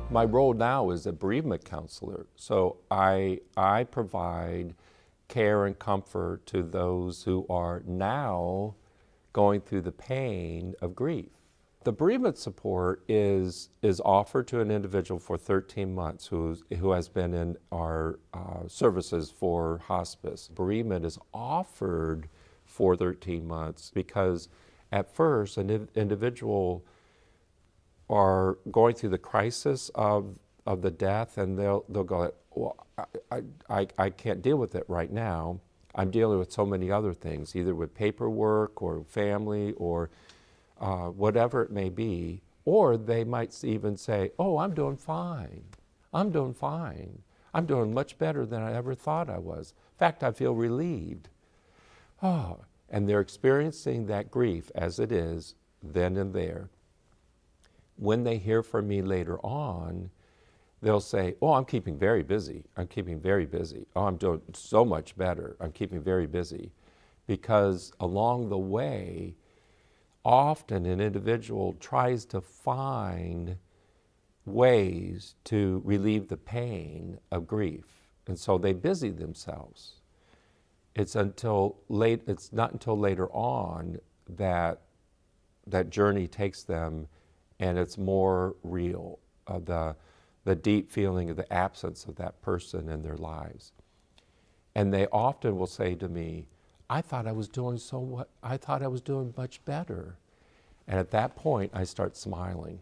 My role now is a bereavement counselor. So I provide care and comfort to those who are now going through the pain of grief. The bereavement support is offered to an individual for 13 months who has been in our services for hospice. Bereavement is offered for 13 months because at first an individual are going through the crisis of the death, and they'll go, well, I can't deal with it right now. I'm dealing with so many other things, either with paperwork or family or whatever it may be. Or they might even say, oh, I'm doing fine. I'm doing fine. I'm doing much better than I ever thought I was. In fact, I feel relieved. Oh, and they're experiencing that grief as it is then and there. When they hear from me later on, they'll say, oh, I'm keeping very busy. I'm keeping very busy. Oh, I'm doing so much better. I'm keeping very busy. Because along the way, often an individual tries to find ways to relieve the pain of grief. And so they busy themselves. It's not until later on that that journey takes them, and it's more real, the deep feeling of the absence of that person in their lives. And they often will say to me, I thought I was doing much better. And at that point, I start smiling.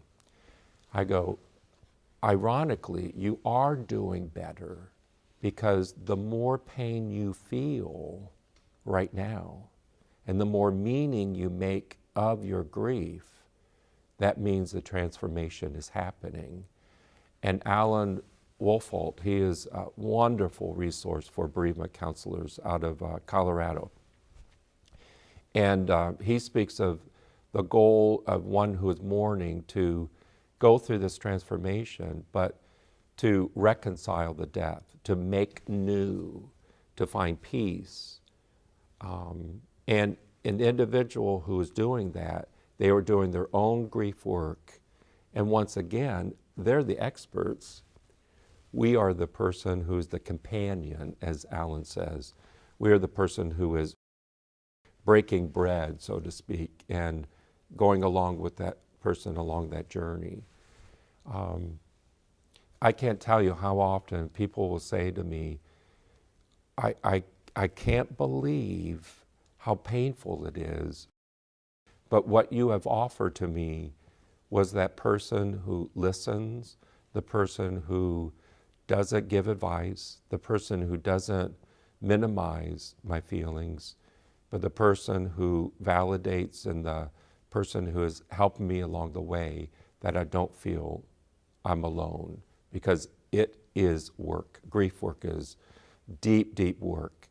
I go, ironically, you are doing better, because the more pain you feel right now, and the more meaning you make of your grief, that means the transformation is happening. And Alan Wolfold, he is a wonderful resource for bereavement counselors out of Colorado. And he speaks of the goal of one who is mourning to go through this transformation, but to reconcile the death, to make new, to find peace. And an individual who is doing that, they are doing their own grief work. And once again, they're the experts. We are the person who's the companion, as Alan says. We are the person who is breaking bread, so to speak, and going along with that person along that journey. I can't tell you how often people will say to me, I can't believe how painful it is, but what you have offered to me was that person who listens, the person who doesn't give advice, the person who doesn't minimize my feelings, but the person who validates and the person who is helping me along the way, that I don't feel I'm alone, because it is work. Grief work is deep, deep work.